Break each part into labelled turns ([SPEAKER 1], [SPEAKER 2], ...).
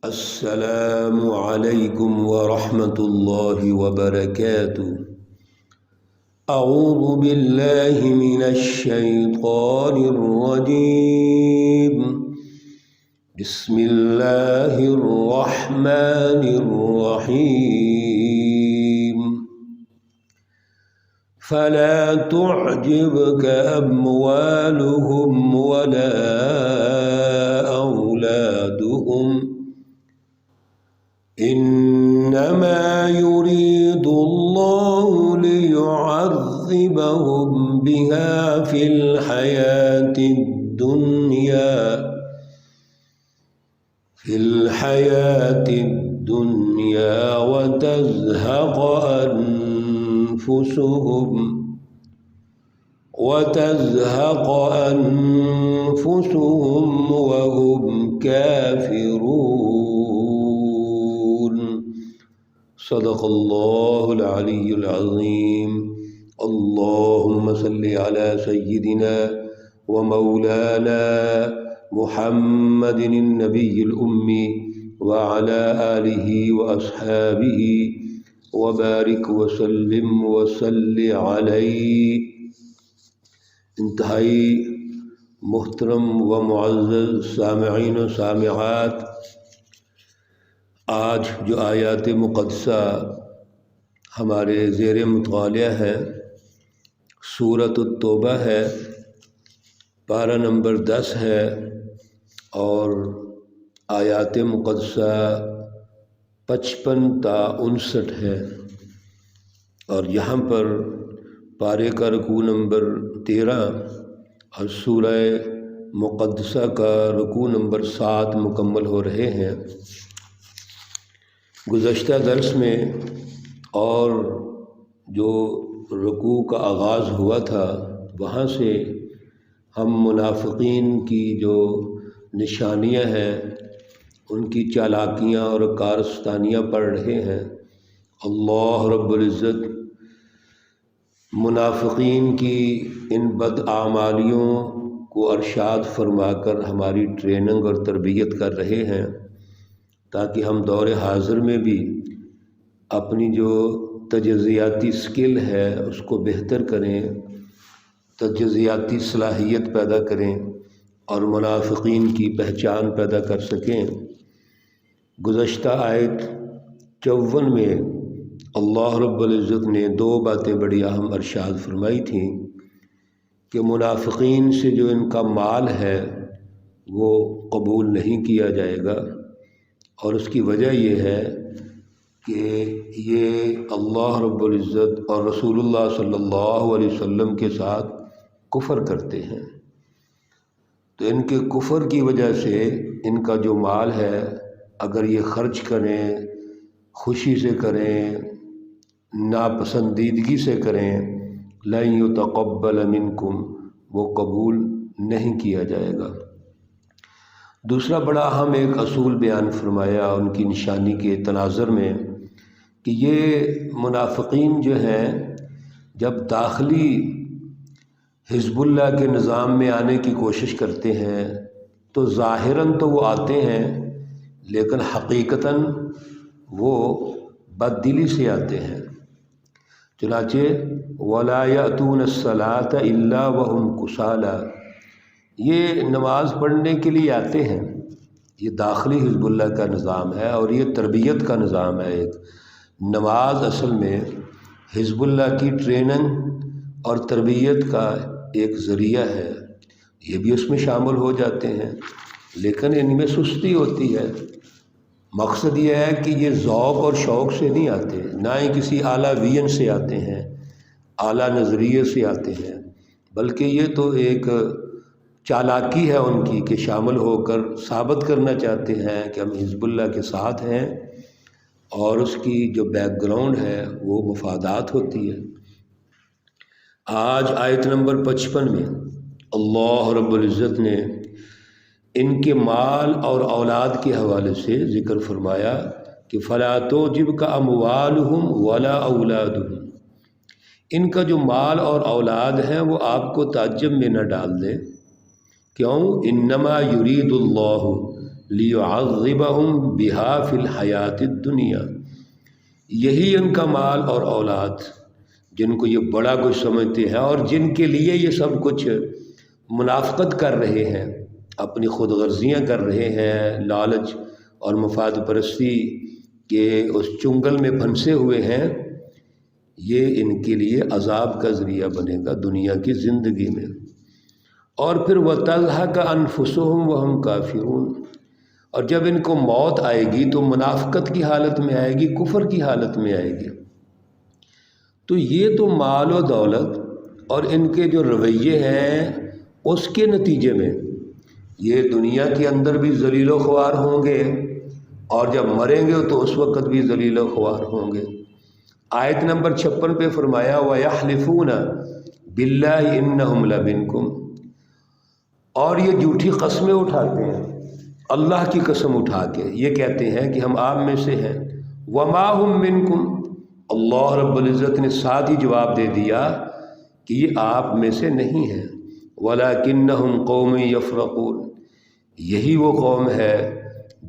[SPEAKER 1] السلام علیکم ورحمۃ اللہ وبرکاتہ۔ اعوذ باللہ من الشیطان الرجیم، بسم اللہ الرحمن الرحیم۔ فلا تعجبك أموالهم ولا أولادهم، إنما يريد الله ليعذبهم بها في الحياة الدنيا وتزهق أنفسهم وهم كافرون۔ صدق اللہ العلی العظیم۔ اللہم صل علی سیدنا ومولانا محمد النبی الأمی وعلى آلہ وأصحابہ وبارک وسلم وصل علیہ۔ انتہائی محترم و معزز سامعین و سامعات، آج جو آیات مقدسہ ہمارے زیر مطالعہ ہے سورۃ التوبہ ہے، پارہ نمبر 10 ہے، اور آیات مقدسہ 55 تا 59 ہے، اور یہاں پر پارے کا رکوع نمبر 13 اور سورہ مقدسہ کا رکوع نمبر 7 مکمل ہو رہے ہیں۔ گزشتہ درس میں اور جو رکوع کا آغاز ہوا تھا وہاں سے ہم منافقین کی جو نشانیاں ہیں ان کی چالاکیاں اور کارستانیاں پڑھ رہے ہیں۔ اللہ رب العزت منافقین کی ان بدعمالیوں کو ارشاد فرما کر ہماری ٹریننگ اور تربیت کر رہے ہیں تاکہ ہم دور حاضر میں بھی اپنی جو تجزیاتی سکل ہے اس کو بہتر کریں، تجزیاتی صلاحیت پیدا کریں اور منافقین کی پہچان پیدا کر سکیں۔ گزشتہ آیت 54 میں اللہ رب العزت نے 2 باتیں بڑی اہم ارشاد فرمائی تھیں کہ منافقین سے جو ان کا مال ہے وہ قبول نہیں کیا جائے گا، اور اس کی وجہ یہ ہے کہ یہ اللہ رب العزت اور رسول اللہ صلی اللہ علیہ وسلم کے ساتھ کفر کرتے ہیں۔ تو ان کے کفر کی وجہ سے ان کا جو مال ہے اگر یہ خرچ کریں، خوشی سے کریں، ناپسندیدگی سے کریں، لن یتقبل منکم، وہ قبول نہیں کیا جائے گا۔ دوسرا بڑا اہم ایک اصول بیان فرمایا ان کی نشانی کے تناظر میں کہ یہ منافقین جو ہیں جب داخلی حزب اللہ کے نظام میں آنے کی کوشش کرتے ہیں تو ظاہراً تو وہ آتے ہیں لیکن حقیقتاً وہ بددلی سے آتے ہیں۔ چنانچہ وَلَا يَأْتُونَ الصَّلَاةَ إِلَّا وَهُمْ كُسَالَىٰ، یہ نماز پڑھنے کے لیے آتے ہیں۔ یہ داخلی حزب اللہ کا نظام ہے اور یہ تربیت کا نظام ہے۔ ایک نماز اصل میں حزب اللہ کی ٹریننگ اور تربیت کا ایک ذریعہ ہے، یہ بھی اس میں شامل ہو جاتے ہیں، لیکن ان میں سستی ہوتی ہے۔ مقصد یہ ہے کہ یہ ذوق اور شوق سے نہیں آتے، نہ ہی کسی اعلیٰ ویژن سے آتے ہیں، اعلیٰ نظریے سے آتے ہیں، بلکہ یہ تو ایک چالاکی ہے ان کی کہ شامل ہو کر ثابت کرنا چاہتے ہیں کہ ہم حزب اللہ کے ساتھ ہیں، اور اس کی جو بیک گراؤنڈ ہے وہ مفادات ہوتی ہے۔ آج آیت نمبر 55 میں اللہ رب العزت نے ان کے مال اور اولاد کے حوالے سے ذکر فرمایا کہ فَلَا تُعْجِبْكَ أَمْوَالُهُمْ وَلَا أَوْلَادُهُمْ، ان کا جو مال اور اولاد ہیں وہ آپ کو تعجب میں نہ ڈال دیں۔ کیوں؟ انما یرید اللہ، لیعذبہم بہا فی الحیات الدنیا، یہی ان کا مال اور اولاد جن کو یہ بڑا کچھ سمجھتے ہیں اور جن کے لیے یہ سب کچھ منافقت کر رہے ہیں، اپنی خود غرضیاں کر رہے ہیں، لالچ اور مفاد پرستی کے اس چنگل میں پھنسے ہوئے ہیں، یہ ان کے لیے عذاب کا ذریعہ بنے گا دنیا کی زندگی میں۔ اور پھر وَتَضْحَكَ أَنفُسُهُمْ وَهُمْ كَافِرُونَ، اور جب ان کو موت آئے گی تو منافقت کی حالت میں آئے گی، کفر کی حالت میں آئے گی۔ تو یہ تو مال و دولت اور ان کے جو رویے ہیں اس کے نتیجے میں یہ دنیا کے اندر بھی ذلیل و خوار ہوں گے، اور جب مریں گے تو اس وقت بھی ذلیل و خوار ہوں گے۔ آیت نمبر 56 پہ فرمایا وَيَحْلِفُونَ بِاللَّهِ إِنَّهُمْ لَمِنْكُمْ، اور یہ جھوٹی قسمیں اٹھاتے ہیں اللہ کی قسم اٹھا کے، یہ کہتے ہیں کہ ہم آپ میں سے ہیں۔ وَمَا هُمْ مِنْكُمْ، اللہ رب العزت نے ساتھ ہی جواب دے دیا کہ یہ آپ میں سے نہیں ہیں۔ وَلَكِنَّهُمْ قَوْمٌ يَفْرَقُونَ، یہی وہ قوم ہے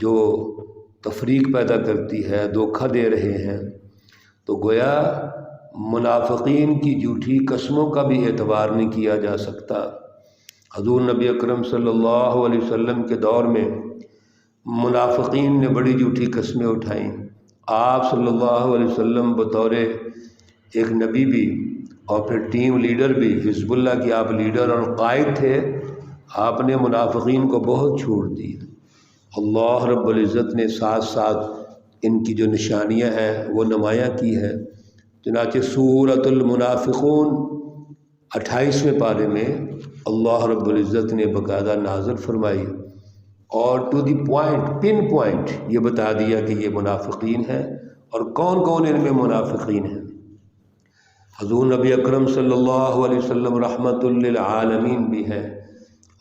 [SPEAKER 1] جو تفریق پیدا کرتی ہے، دھوکہ دے رہے ہیں۔ تو گویا منافقین کی جھوٹی قسموں کا بھی اعتبار نہیں کیا جا سکتا۔ حضور نبی اکرم صلی اللہ علیہ وسلم کے دور میں منافقین نے بڑی جھوٹی قسمیں اٹھائیں۔ آپ صلی اللہ علیہ وسلم بطور ایک نبی بھی اور پھر ٹیم لیڈر بھی، حزب اللہ کی آپ لیڈر اور قائد تھے، آپ نے منافقین کو بہت چھوٹ دی۔ اللہ رب العزت نے ساتھ ساتھ ان کی جو نشانیاں ہیں وہ نمایاں کی ہے۔ چنانچہ سورۃ المنافقون 28ویں پارے میں اللہ رب العزت نے باقاعدہ نازل فرمائی اور to the point, pin point یہ بتا دیا کہ یہ منافقین ہیں اور کون کون ان میں منافقین ہیں۔ حضور نبی اکرم صلی اللہ علیہ وسلم رحمت للعالمین بھی ہیں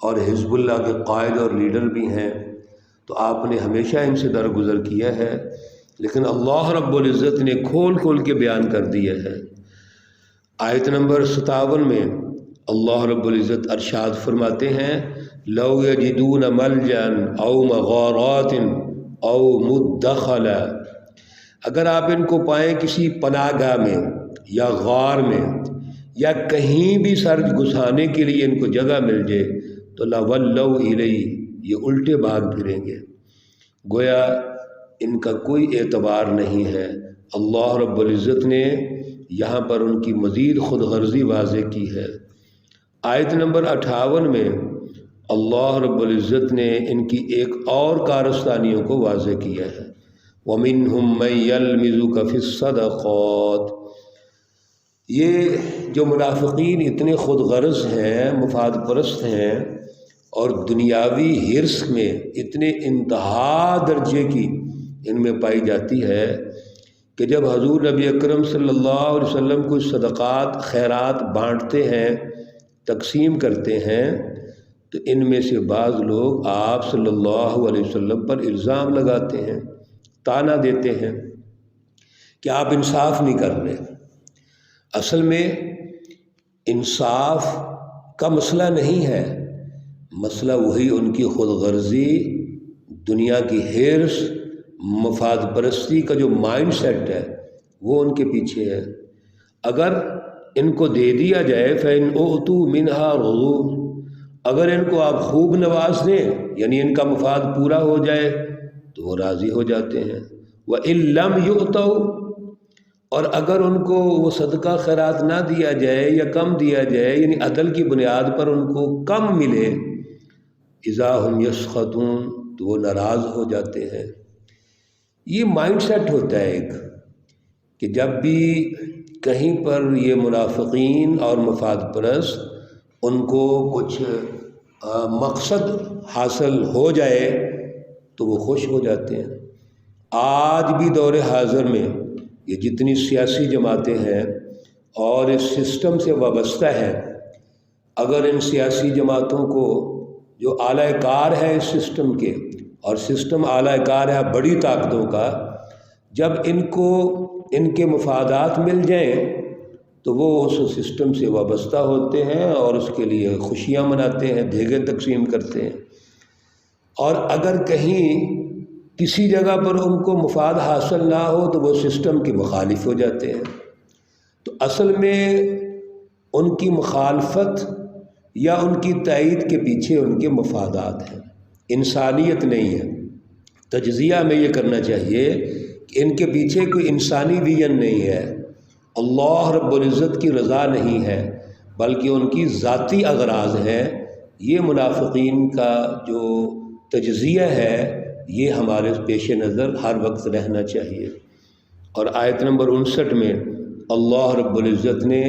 [SPEAKER 1] اور حزب اللہ کے قائد اور لیڈر بھی ہیں، تو آپ نے ہمیشہ ان سے درگزر کیا ہے، لیکن اللہ رب العزت نے کھول کھول کے بیان کر دیا ہے۔ آیت نمبر 57 میں اللہ رب العزت ارشاد فرماتے ہیں لو یجدون ملجا او مغارات او مدخلا، اگر آپ ان کو پائیں کسی پناہ گاہ میں یا غار میں یا کہیں بھی سر گھسانے کے لیے ان کو جگہ مل جائے تو لولوا الیہ، یہ الٹے بھاگ پھریں گے۔ گویا ان کا کوئی اعتبار نہیں ہے۔ اللہ رب العزت نے یہاں پر ان کی مزید خود غرضی واضح کی ہے۔ آیت نمبر 58 میں اللہ رب العزت نے ان کی ایک اور کارستانیوں کو واضح کیا ہے۔ وَمِنْهُمْ مَنْ يَلْمِزُكَ فِي الصَّدَقَاتِ، یہ جو منافقین اتنے خود غرض ہیں، مفاد پرست ہیں اور دنیاوی حرص میں اتنے انتہا درجے کی ان میں پائی جاتی ہے کہ جب حضور نبی اکرم صلی اللہ علیہ وسلم کچھ صدقات خیرات بانٹتے ہیں، تقسیم کرتے ہیں، تو ان میں سے بعض لوگ آپ صلی اللہ علیہ وسلم پر الزام لگاتے ہیں، طعنہ دیتے ہیں کہ آپ انصاف نہیں کر رہے۔ اصل میں انصاف کا مسئلہ نہیں ہے، مسئلہ وہی ان کی خود غرضی، دنیا کی حرص، مفاد پرستی کا جو مائنڈ سیٹ ہے وہ ان کے پیچھے ہے۔ اگر ان کو دے دیا جائے فَإِنْ أُعْطُوا مِنْهَا رَضُوا، اگر ان کو آپ خوب نواز دیں یعنی ان کا مفاد پورا ہو جائے تو وہ راضی ہو جاتے ہیں۔ وَإِنْ لَمْ يُؤْتَوْا، اور اگر ان کو وہ صدقہ خیرات نہ دیا جائے یا کم دیا جائے یعنی عدل کی بنیاد پر ان کو کم ملے، اِذَا هُمْ يَسْخَطُونَ، تو وہ ناراض ہو جاتے ہیں۔ یہ مائنڈ سیٹ ہوتا ہے ایک کہ جب بھی کہیں پر یہ منافقین اور مفاد پرست ان کو کچھ مقصد حاصل ہو جائے تو وہ خوش ہو جاتے ہیں۔ آج بھی دور حاضر میں یہ جتنی سیاسی جماعتیں ہیں اور اس سسٹم سے وابستہ ہیں، اگر ان سیاسی جماعتوں کو جو اعلی کار ہے اس سسٹم کے، اور سسٹم اعلی کار ہے بڑی طاقتوں کا، جب ان کو ان کے مفادات مل جائیں تو وہ اس سسٹم سے وابستہ ہوتے ہیں اور اس کے لیے خوشیاں مناتے ہیں، دیگیں تقسیم کرتے ہیں۔ اور اگر کہیں کسی جگہ پر ان کو مفاد حاصل نہ ہو تو وہ سسٹم کے مخالف ہو جاتے ہیں۔ تو اصل میں ان کی مخالفت یا ان کی تائید کے پیچھے ان کے مفادات ہیں، انسانیت نہیں ہے۔ تجزیہ میں یہ کرنا چاہیے کہ ان کے پیچھے کوئی انسانی ویژن نہیں ہے، اللہ رب العزت کی رضا نہیں ہے، بلکہ ان کی ذاتی اغراض ہیں۔ یہ منافقین کا جو تجزیہ ہے یہ ہمارے پیش نظر ہر وقت رہنا چاہیے۔ اور آیت نمبر 59 میں اللہ رب العزت نے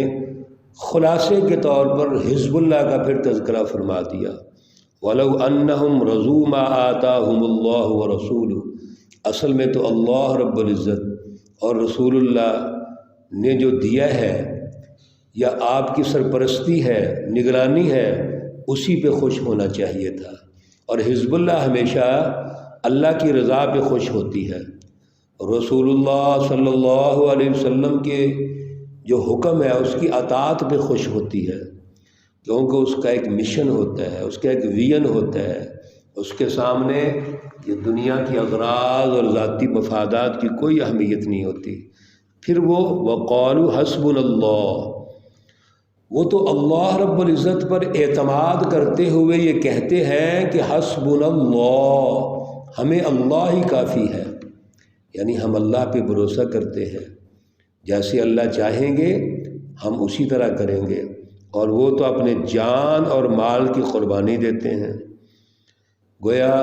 [SPEAKER 1] خلاصے کے طور پر حزب اللہ کا پھر تذکرہ فرما دیا، وَلَوْ أَنَّهُمْ رَضُوا مَا آتَاهُمُ اللَّهُ وَرَسُولُهُ۔ اصل میں تو اللہ رب العزت اور رسول اللہ نے جو دیا ہے یا آپ کی سرپرستی ہے، نگرانی ہے، اسی پہ خوش ہونا چاہیے تھا۔ اور حزب اللہ ہمیشہ اللہ کی رضا پہ خوش ہوتی ہے، رسول اللہ صلی اللہ علیہ وسلم کے جو حکم ہے اس کی اطاعت پہ خوش ہوتی ہے، کیونکہ اس کا ایک مشن ہوتا ہے، اس کا ایک ویژن ہوتا ہے، اس کے سامنے یہ دنیا کی اغراض اور ذاتی مفادات کی کوئی اہمیت نہیں ہوتی۔ پھر وہ وقالوا حسبنا اللہ، وہ تو اللہ رب العزت پر اعتماد کرتے ہوئے یہ کہتے ہیں کہ حسبنا اللہ، ہمیں اللہ ہی کافی ہے، یعنی ہم اللہ پہ بھروسہ کرتے ہیں، جیسے اللہ چاہیں گے ہم اسی طرح کریں گے، اور وہ تو اپنے جان اور مال کی قربانی دیتے ہیں۔ گویا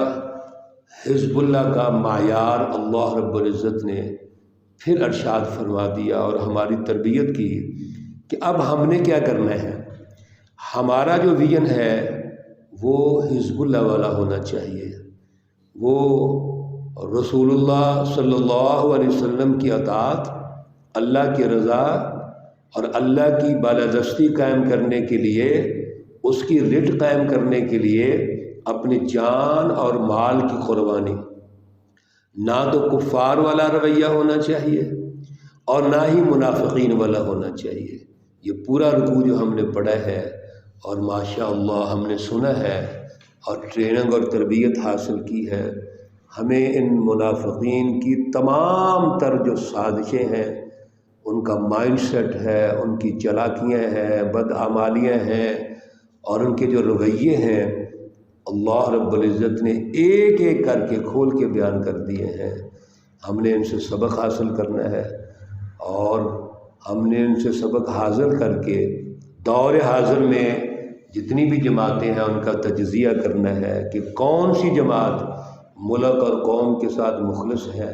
[SPEAKER 1] حزب اللہ کا معیار اللہ رب العزت نے پھر ارشاد فرما دیا اور ہماری تربیت کی کہ اب ہم نے کیا کرنا ہے۔ ہمارا جو ویژن ہے وہ حزب اللہ والا ہونا چاہیے، وہ رسول اللہ صلی اللہ علیہ وسلم کی اطاعت، اللہ کی رضا اور اللہ کی بالادستی قائم کرنے کے لیے، اس کی رٹ قائم کرنے کے لیے اپنی جان اور مال کی قربانی۔ نہ تو کفار والا رویہ ہونا چاہیے اور نہ ہی منافقین والا ہونا چاہیے۔ یہ پورا رکوع جو ہم نے پڑھا ہے اور ماشاء اللہ ہم نے سنا ہے اور ٹریننگ اور تربیت حاصل کی ہے، ہمیں ان منافقین کی تمام تر جو سازشیں ہیں، ان کا مائنڈ سیٹ ہے، ان کی چالاکیاں ہیں، بدعمالیاں ہیں اور ان کے جو رویے ہیں، اللہ رب العزت نے ایک ایک کر کے کھول کے بیان کر دیے ہیں۔ ہم نے ان سے سبق حاصل کرنا ہے اور ہم نے ان سے سبق حاصل کر کے دور حاضر میں جتنی بھی جماعتیں ہیں ان کا تجزیہ کرنا ہے کہ کون سی جماعت ملک اور قوم کے ساتھ مخلص ہے،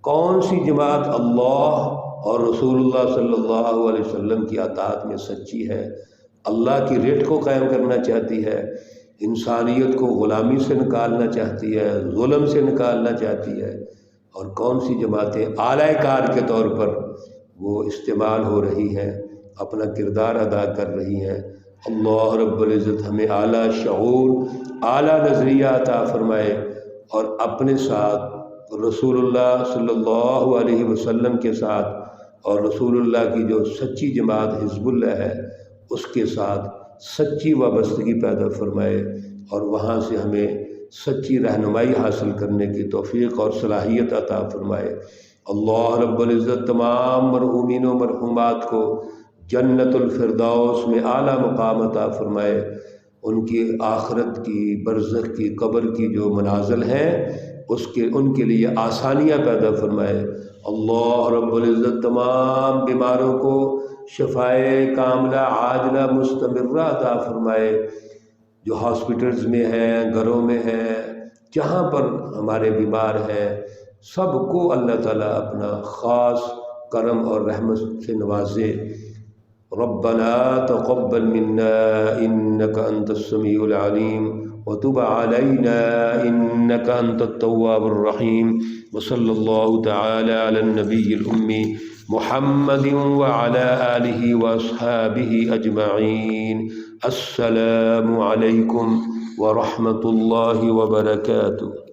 [SPEAKER 1] کون سی جماعت اللہ اور رسول اللہ صلی اللہ علیہ وسلم کی اطاعت میں سچی ہے، اللہ کی ریٹ کو قائم کرنا چاہتی ہے، انسانیت کو غلامی سے نکالنا چاہتی ہے، ظلم سے نکالنا چاہتی ہے، اور کون سی جماعتیں اعلی کار کے طور پر وہ استعمال ہو رہی ہیں، اپنا کردار ادا کر رہی ہیں۔ اللہ رب العزت ہمیں اعلیٰ شعور، اعلیٰ نظریہ عطا فرمائے اور اپنے ساتھ رسول اللہ صلی اللہ علیہ وسلم کے ساتھ اور رسول اللہ کی جو سچی جماعت حزب اللہ ہے اس کے ساتھ سچی وابستگی پیدا فرمائے اور وہاں سے ہمیں سچی رہنمائی حاصل کرنے کی توفیق اور صلاحیت عطا فرمائے۔ اللہ رب العزت تمام مرحومین و مرحومات کو جنت الفردوس میں اعلیٰ مقام عطا فرمائے، ان کی آخرت کی، برزخ کی، قبر کی جو منازل ہیں ان کے لیے آسانیاں پیدا فرمائے۔ اللہ رب العزت تمام بیماروں کو شفائے کاملہ عاجلہ مستمرہ عطا فرمائے، جو ہاسپٹلز میں ہیں، گھروں میں ہیں، جہاں پر ہمارے بیمار ہیں، سب کو اللہ تعالیٰ اپنا خاص کرم اور رحمت سے نوازے۔ ربنا تقبل منا انك انت السميع العليم وتب علينا انك انت التواب الرحيم، وصلى الله تعالى على النبي الأمي محمد وعلى آله وأصحابه أجمعين۔ السلام عليكم ورحمة الله وبركاته۔